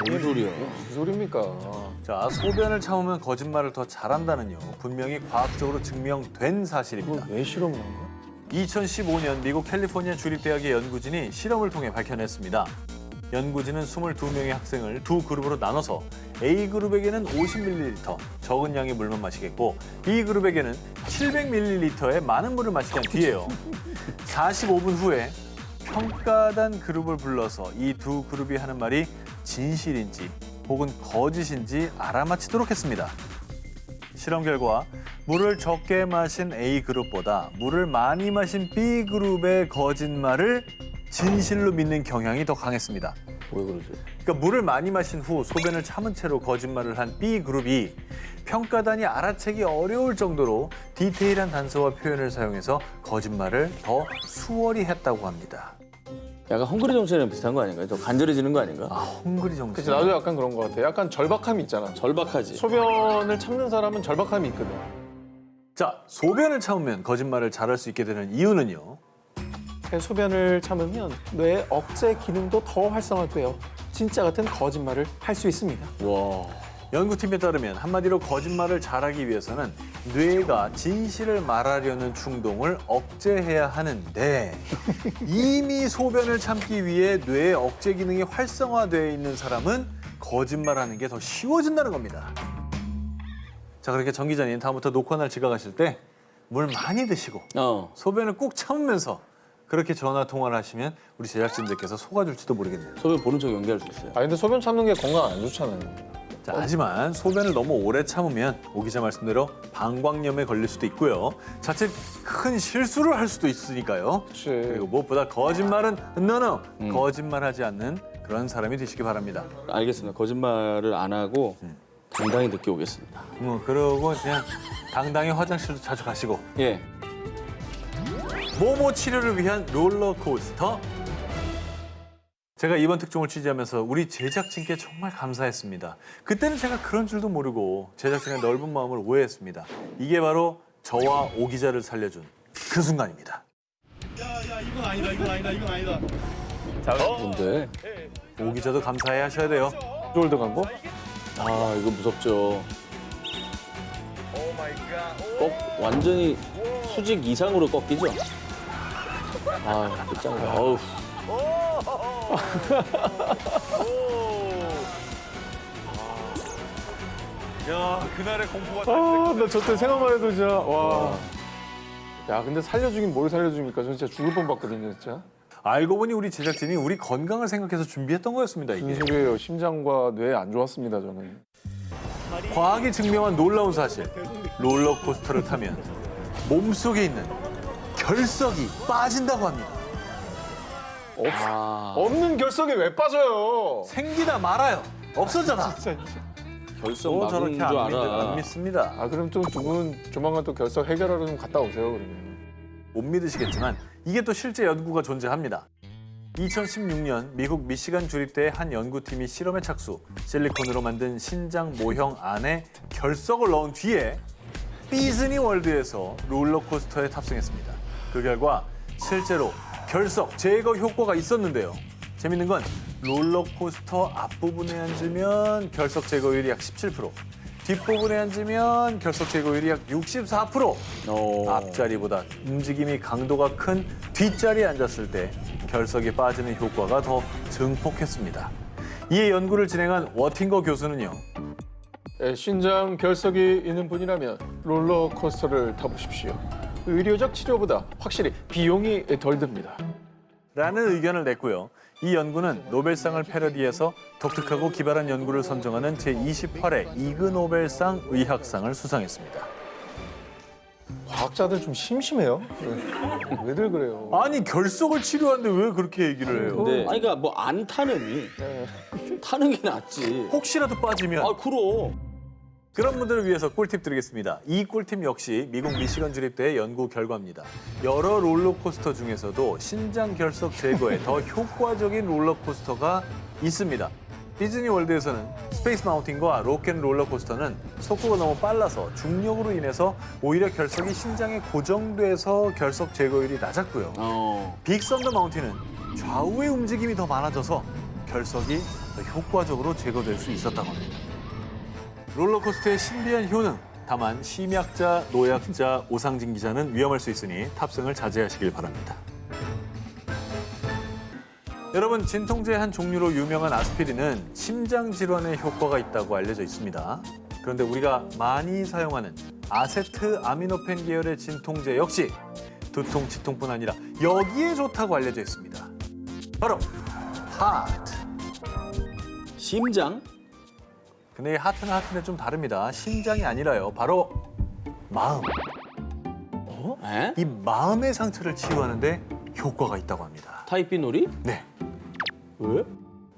뭔 소리야? 무슨 소리입니까? 자, 소변을 참으면 거짓말을 더 잘한다는요. 분명히 과학적으로 증명된 사실입니다. 왜 실험을 한 거야? 2015년 미국 캘리포니아 주립대학의 연구진이 실험을 통해 밝혀냈습니다. 연구진은 22명의 학생을 두 그룹으로 나눠서 A그룹에게는 50ml 적은 양의 물만 마시겠고 B그룹에게는 700ml의 많은 물을 마시게 한 뒤에요. 45분 후에 평가단 그룹을 불러서 이 두 그룹이 하는 말이 진실인지 혹은 거짓인지 알아맞히도록 했습니다. 실험 결과 물을 적게 마신 A그룹보다 물을 많이 마신 B그룹의 거짓말을 진실로 믿는 경향이 더 강했습니다. 왜 그러지? 그러니까 물을 많이 마신 후 소변을 참은 채로 거짓말을 한 B그룹이 평가단이 알아채기 어려울 정도로 디테일한 단서와 표현을 사용해서 거짓말을 더 수월히 했다고 합니다. 약간 헝그리 정신이랑 비슷한 거 아닌가요? 더 간절해지는 거 아닌가? 헝그리 정신. 그치, 나도 약간 그런 것 같아. 약간 절박함이 있잖아. 절박하지. 소변을 참는 사람은 절박함이 있거든. 자, 소변을 참으면 거짓말을 잘할 수 있게 되는 이유는요. 소변을 참으면 뇌의 억제 기능도 더 활성화되어 진짜 같은 거짓말을 할 수 있습니다. 와. 연구팀에 따르면 한마디로 거짓말을 잘하기 위해서는 뇌가 진실을 말하려는 충동을 억제해야 하는데 이미 소변을 참기 위해 뇌의 억제 기능이 활성화되어 있는 사람은 거짓말하는 게 더 쉬워진다는 겁니다. 자, 그렇게 정 기자님 다음부터 녹화 날 지각하실 때 물 많이 드시고 소변을 꼭 참으면서 그렇게 전화 통화를 하시면 우리 제작진들께서 속아줄지도 모르겠네요. 소변 보는 척 연기할 수 있어요. 아 근데 소변 참는 게 건강 안 좋잖아요. 자, 하지만 소변을 너무 오래 참으면 오 기자 말씀대로 방광염에 걸릴 수도 있고요. 자칫 큰 실수를 할 수도 있으니까요. 그치. 그리고 무엇보다 거짓말은 거짓말하지 않는 그런 사람이 되시기 바랍니다. 알겠습니다. 거짓말을 안 하고 당당히 늦게 오겠습니다. 그러고 그냥 당당히 화장실도 자주 가시고 예. 모모 치료를 위한 롤러코스터. 제가 이번 특종을 취재하면서 우리 제작진께 정말 감사했습니다. 그때는 제가 그런 줄도 모르고 제작진의 넓은 마음을 오해했습니다. 이게 바로 저와 오 기자를 살려준 그 순간입니다. 이건 아니다. 뭔데? 오 기자도 감사해 하셔야 돼요. 롤드 광고? 아, 이거 무섭죠. 완전히 수직 이상으로 꺾이죠? 아, 그 짱이다. 어우. 야, 그날의 공포가 아, 나 저 때 생각만 해도 진짜 와. 야, 근데 살려주긴 뭘 살려줍니까? 저 진짜 죽을 뻔봤거든요, 진짜. 알고 보니 우리 제작진이 우리 건강을 생각해서 준비했던 거였습니다, 무슨 이게. 소리예요? 심장과 뇌 안 좋았습니다, 저는. 과학이 증명한 놀라운 사실. 롤러코스터를 타면 몸속에 있는 결석이 빠진다고 합니다. 없는 결석이 왜 빠져요? 생기다 말아요. 없어져라. 결석 막은 저렇게 줄 알아. 안 믿습니다. 아, 그럼 좀 두 분 조만간 또 결석 해결하러 좀 갔다 오세요, 그러면. 못 믿으시겠지만 이게 또 실제 연구가 존재합니다. 2016년 미국 미시간 주립대의 한 연구팀이 실험에 착수, 실리콘으로 만든 신장 모형 안에 결석을 넣은 뒤에 디즈니 월드에서 롤러코스터에 탑승했습니다. 그 결과 실제로 결석 제거 효과가 있었는데요. 재밌는 건 롤러코스터 앞부분에 앉으면 결석 제거율이 약 17%, 뒷부분에 앉으면 결석 제거율이 약 64%. 앞자리보다 움직임이 강도가 큰 뒷자리에 앉았을 때 결석이 빠지는 효과가 더 증폭했습니다. 이에 연구를 진행한 워팅거 교수는요. 신장 결석이 있는 분이라면 롤러코스터를 타보십시오. 의료적 치료보다 확실히 비용이 덜 듭니다. 라는 의견을 냈고요. 이 연구는 노벨상을 패러디해서 독특하고 기발한 연구를 선정하는 제28회 이그 노벨상 의학상을 수상했습니다. 과학자들 좀 심심해요. 왜들 그래요? 아니 결석을 치료하는데 왜 그렇게 얘기를 해요? 네. 아니 그러니까 뭐 안 타느니 타는 게 낫지. 혹시라도 빠지면 아 그럼. 그런 분들을 위해서 꿀팁 드리겠습니다. 이 꿀팁 역시 미국 미시건 주립대의 연구 결과입니다. 여러 롤러코스터 중에서도 신장 결석 제거에 더 효과적인 롤러코스터가 있습니다. 디즈니 월드에서는 스페이스 마운틴과 로켓 롤러코스터는 속도가 너무 빨라서 중력으로 인해서 오히려 결석이 신장에 고정돼서 결석 제거율이 낮았고요. 빅 썬더 마운틴은 좌우의 움직임이 더 많아져서 결석이 더 효과적으로 제거될 수 있었다고 합니다. 롤러코스터의 신비한 효능, 다만 심약자, 노약자, 오상진 기자는 위험할 수 있으니 탑승을 자제하시길 바랍니다. 여러분, 진통제의 한 종류로 유명한 아스피린은 심장 질환에 효과가 있다고 알려져 있습니다. 그런데 우리가 많이 사용하는 아세트 아미노펜 계열의 진통제 역시 두통, 치통뿐 아니라 여기에 좋다고 알려져 있습니다. 바로 하트. 심장? 근데 이 하트는 하트인데 좀 다릅니다. 심장이 아니라요. 바로 마음. 에? 이 마음의 상처를 치유하는데 효과가 있다고 합니다. 타입 B 놀이? 네. 왜?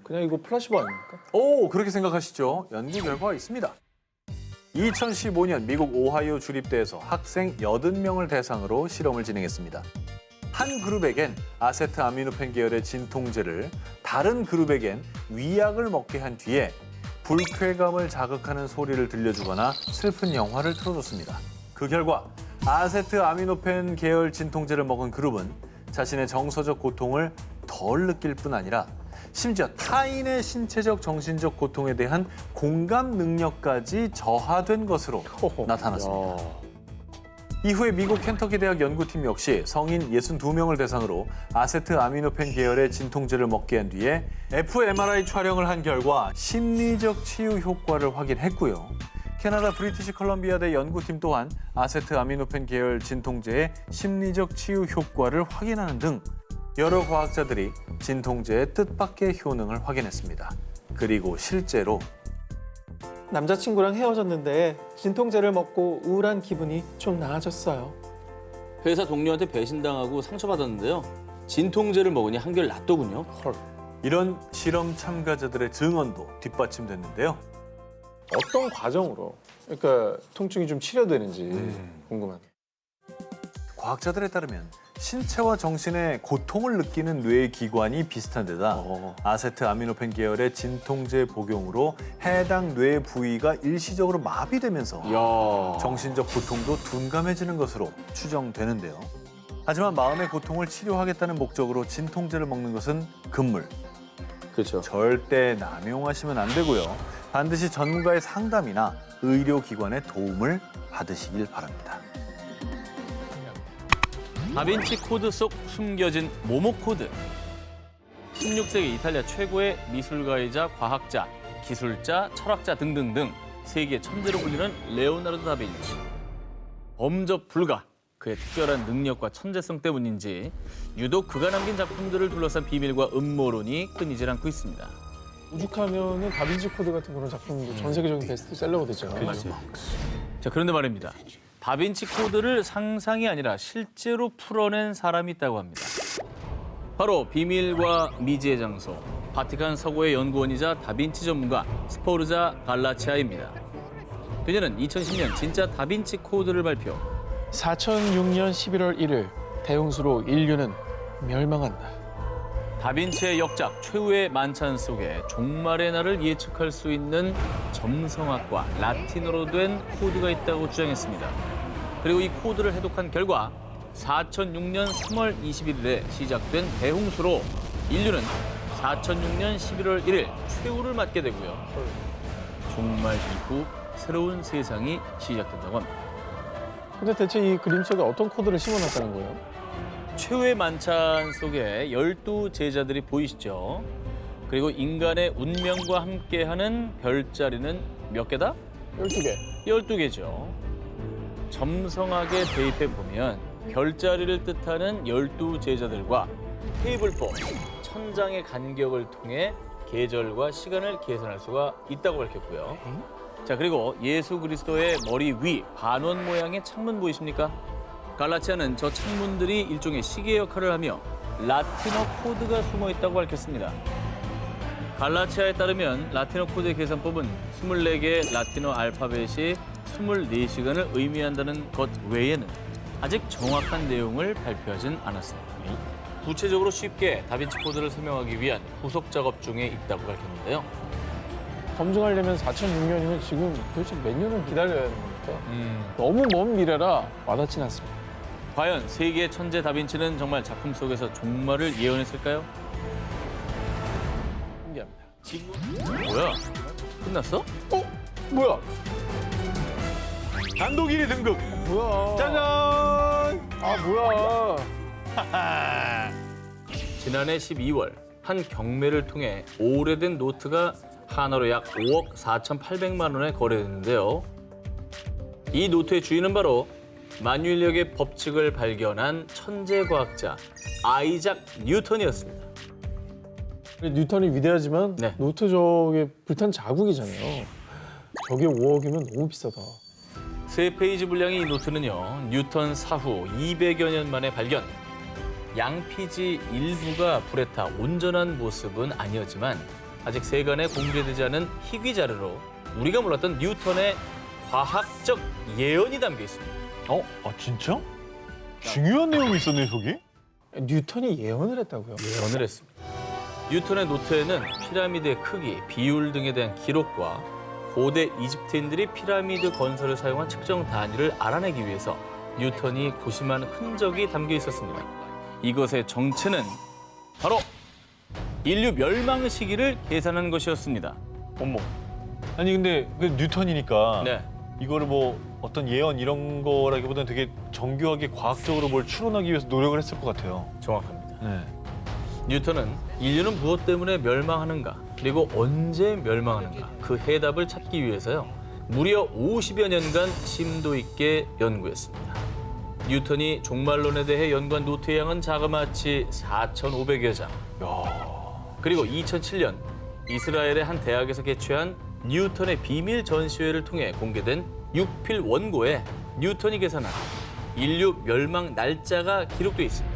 그냥 이거 플라시보 아닙니까? 오, 그렇게 생각하시죠? 연구 결과가 있습니다. 2015년 미국 오하이오 주립대에서 학생 80명을 대상으로 실험을 진행했습니다. 한 그룹에겐 아세트 아미노펜 계열의 진통제를, 다른 그룹에겐 위약을 먹게 한 뒤에 불쾌감을 자극하는 소리를 들려주거나 슬픈 영화를 틀어줬습니다. 그 결과 아세트 아미노펜 계열 진통제를 먹은 그룹은 자신의 정서적 고통을 덜 느낄 뿐 아니라 심지어 타인의 신체적, 정신적 고통에 대한 공감 능력까지 저하된 것으로 나타났습니다. 이후에 미국 켄터키 대학 연구팀 역시 성인 62명을 대상으로 아세트 아미노펜 계열의 진통제를 먹게 한 뒤에 fMRI 촬영을 한 결과 심리적 치유 효과를 확인했고요. 캐나다 브리티시 컬럼비아대 연구팀 또한 아세트 아미노펜 계열 진통제의 심리적 치유 효과를 확인하는 등 여러 과학자들이 진통제의 뜻밖의 효능을 확인했습니다. 그리고 실제로 남자친구랑 헤어졌는데 진통제를 먹고 우울한 기분이 좀 나아졌어요. 회사 동료한테 배신당하고 상처받았는데요. 진통제를 먹으니 한결 낫더군요. 헐. 이런 실험 참가자들의 증언도 뒷받침됐는데요. 어떤 과정으로 그러니까 통증이 좀 치료되는지 궁금하네요. 과학자들에 따르면 신체와 정신의 고통을 느끼는 뇌의 기관이 비슷한 데다 아세트 아미노펜 계열의 진통제 복용으로 해당 뇌 부위가 일시적으로 마비되면서 정신적 고통도 둔감해지는 것으로 추정되는데요. 하지만 마음의 고통을 치료하겠다는 목적으로 진통제를 먹는 것은 금물. 그렇죠. 절대 남용하시면 안 되고요. 반드시 전문가의 상담이나 의료기관의 도움을 받으시길 바랍니다. 다빈치 코드 속 숨겨진 모모 코드. 16세기 이탈리아 최고의 미술가이자 과학자, 기술자, 철학자 등등등 세계 천재로 불리는 레오나르도 다빈치. 범접 불가, 그의 특별한 능력과 천재성 때문인지 유독 그가 남긴 작품들을 둘러싼 비밀과 음모론이 끊이질 않고 있습니다. 오죽하면은 다빈치 코드 같은 그런 작품도 전 세계적인 베스트셀러가 됐잖아요. 자, 그런데 말입니다. 다빈치 코드를 상상이 아니라 실제로 풀어낸 사람이 있다고 합니다. 바로 비밀과 미지의 장소, 바티칸 서고의 연구원이자 다빈치 전문가 스포르자 갈라치아입니다. 그녀는 2010년 진짜 다빈치 코드를 발표. 4006년 11월 1일 대홍수로 인류는 멸망한다. 다빈치의 역작 최후의 만찬 속에 종말의 날을 예측할 수 있는 점성학과 라틴어로 된 코드가 있다고 주장했습니다. 그리고 이 코드를 해독한 결과 4006년 3월 21일에 시작된 대홍수로 인류는 4006년 11월 1일 최후를 맞게 되고요. 종말 이후 새로운 세상이 시작된다고 합니다. 근데 대체 이 그림 속에 어떤 코드를 심어놨다는 거예요? 최후의 만찬 속에 12제자들이 보이시죠? 그리고 인간의 운명과 함께하는 별자리는 몇 개다? 12개. 12개죠. 점성하게 대입해 보면 별자리를 뜻하는 12제자들과 테이블4, 천장의 간격을 통해 계절과 시간을 계산할 수가 있다고 밝혔고요. 자, 그리고 예수 그리스도의 머리 위 반원 모양의 창문 보이십니까? 갈라치아는 저 창문들이 일종의 시계 역할을 하며 라틴어 코드가 숨어 있다고 밝혔습니다. 갈라치아에 따르면 라틴어 코드의 계산법은 24개의 라틴어 알파벳이 24시간을 의미한다는 것 외에는 아직 정확한 내용을 발표하진 않았습니다. 구체적으로 쉽게 다빈치 코드를 설명하기 위한 후속 작업 중에 있다고 밝혔는데요. 검증하려면 4006년이면 지금 도대체 몇 년을 기다려야 하는 겁니까? 너무 먼 미래라 와닿진 않습니다. 과연 세계의 천재 다빈치는 정말 작품 속에서 종말을 예언했을까요? 신기합니다. 뭐야? 끝났어? 뭐야? 단독 1위 등극. 뭐야? 짜잔! 아 뭐야? 지난해 12월 한 경매를 통해 오래된 노트가 하나로 약 5억 4,800만 원에 거래됐는데요. 이 노트의 주인은 바로 만유인력의 법칙을 발견한 천재 과학자 아이작 뉴턴이었습니다. 뉴턴이 위대하지만 네. 노트 저게 불탄 자국이잖아요. 저게 5억이면 너무 비싸다. 3페이지 분량의 이 노트는요. 뉴턴 사후 200여 년 만에 발견. 양피지 일부가 불에 타 온전한 모습은 아니었지만 아직 세간에 공개되지 않은 희귀 자료로 우리가 몰랐던 뉴턴의 과학적 예언이 담겨 있습니다. 아 진짜? 중요한 내용이 있었네 속에? 뉴턴이 예언을 했다고요? 예언을 했습니다. 뉴턴의 노트에는 피라미드의 크기, 비율 등에 대한 기록과 고대 이집트인들이 피라미드 건설을 사용한 측정 단위를 알아내기 위해서 뉴턴이 고심한 흔적이 담겨 있었습니다. 이것의 정체는 바로 인류 멸망 시기를 계산한 것이었습니다. 어머. 아니 근데 그 뉴턴이니까 네. 이거를 뭐 어떤 예언 이런 거라기보다는 되게 정교하게 과학적으로 뭘 추론하기 위해서 노력을 했을 것 같아요. 정확합니다. 네. 뉴턴은 인류는 무엇 때문에 멸망하는가, 그리고 언제 멸망하는가 그 해답을 찾기 위해서요. 무려 50여 년간 심도 있게 연구했습니다. 뉴턴이 종말론에 대해 연구한 노트의 양은 자그마치 4,500여 장. 그리고 2007년 이스라엘의 한 대학에서 개최한 뉴턴의 비밀 전시회를 통해 공개된 6필 원고에 뉴턴이 계산한 인류 멸망 날짜가 기록돼 있습니다.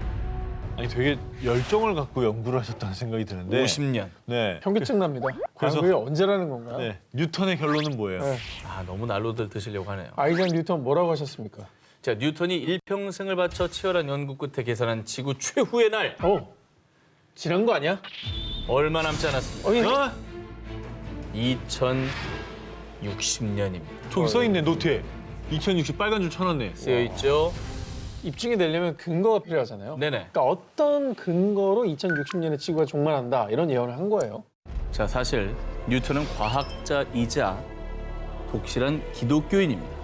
아니 되게 열정을 갖고 연구를 하셨다는 생각이 드는데. 50년. 네. 현기증 납니다. 그래서- 그게 언제라는 건가요? 네. 뉴턴의 결론은 뭐예요? 네. 아, 너무 난로들 드시려고 하네요. 아이작 뉴턴 뭐라고 하셨습니까? 자, 뉴턴이 일평생을 바쳐 치열한 연구 끝에 계산한 지구 최후의 날 지난 거 아니야? 얼마 남지 않았습니다. 어이, 2060년입니다. 저기 써 있네 노트에. 2060 빨간 줄 쳐놨네. 쓰여 있죠? 입증이 되려면 근거가 필요하잖아요. 네네. 그러니까 어떤 근거로 2060년에 지구가 종말한다 이런 예언을 한 거예요. 자, 사실 뉴턴은 과학자이자 독실한 기독교인입니다.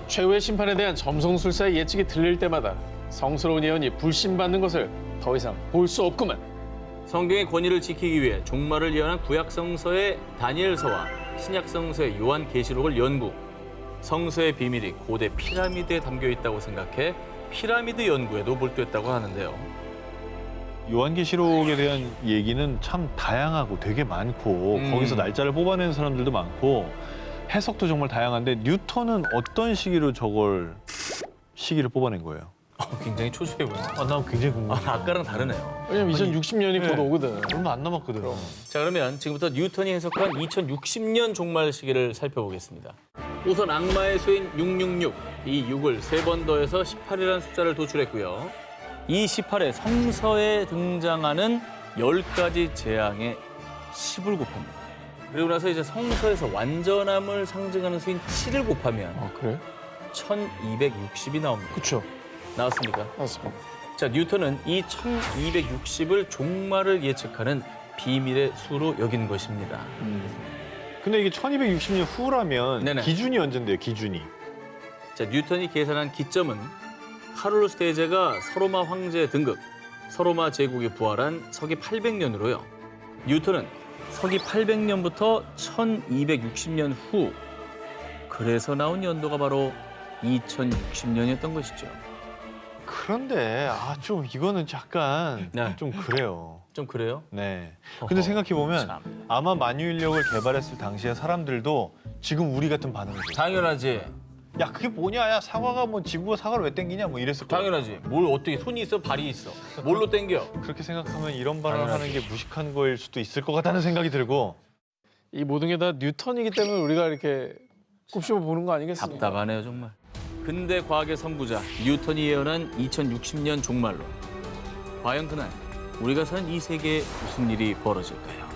최후의 심판에 대한 점성술사의 예측이 들릴 때마다 성스러운 예언이 불신받는 것을 더 이상 볼 수 없구만. 성경의 권위를 지키기 위해 종말을 예언한 구약성서의 다니엘서와 신약성서의 요한계시록을 연구, 성서의 비밀이 고대 피라미드에 담겨 있다고 생각해 피라미드 연구에도 몰두했다고 하는데요. 요한계시록에 대한 얘기는 참 다양하고 되게 많고 거기서 날짜를 뽑아내는 사람들도 많고 해석도 정말 다양한데 뉴턴은 어떤 시기로 시기를 뽑아낸 거예요? 굉장히 초조해 보여요. 나 굉장히 궁금해. 아까랑 다르네요. 왜냐면 2060년이 곧 오거든. 얼마 안 남았거든. 자, 그러면 지금부터 뉴턴이 해석한 2060년 종말 시기를 살펴보겠습니다. 우선 악마의 수인 666, 이 6을 3번 더해서 18이라는 숫자를 도출했고요. 이 18에 성서에 등장하는 10가지 재앙의 10을 곱합니다. 그리고 나서 이제 성서에서 완전함을 상징하는 수인 7을 곱하면 아, 그래? 1260이 나옵니다. 그쵸. 나왔습니까? 맞습니다. 자, 뉴턴은 이 1260을 종말을 예측하는 비밀의 수로 여긴 것입니다. 근데 이게 1260년 후라면 네네. 기준이 언젠데요, 기준이? 자, 뉴턴이 계산한 기점은 카롤루스 대제가 서로마 황제 등극, 서로마 제국이 부활한 서기 800년으로요. 뉴턴은 서기 800년부터 1260년 후, 그래서 나온 연도가 바로 2060년이었던 것이죠. 그런데 좀 이거는 약간 네. 좀 그래요. 좀 그래요? 네. 근데 생각해보면 참. 아마 만유인력을 개발했을 당시에 사람들도 지금 우리 같은 반응을 줬어요. 당연하지. 야, 그게 뭐냐? 야, 사과가 뭐 지구가 사과를 왜 땡기냐? 뭐 이랬을 거야. 당연하지. 뭘 어떻게 손이 있어, 발이 있어. 뭘로 땡겨? 그렇게 생각하면 이런 발언을 당연하지. 하는 게 무식한 거일 수도 있을 것 같다는 생각이 들고. 이 모든 게 다 뉴턴이기 때문에 우리가 이렇게 꼽씹어 보는 거 아니겠습니까? 답답하네요, 정말. 근대 과학의 선구자 뉴턴이 예언한 2060년 종말론. 과연 그날 우리가 사는 이 세계에 무슨 일이 벌어질까요?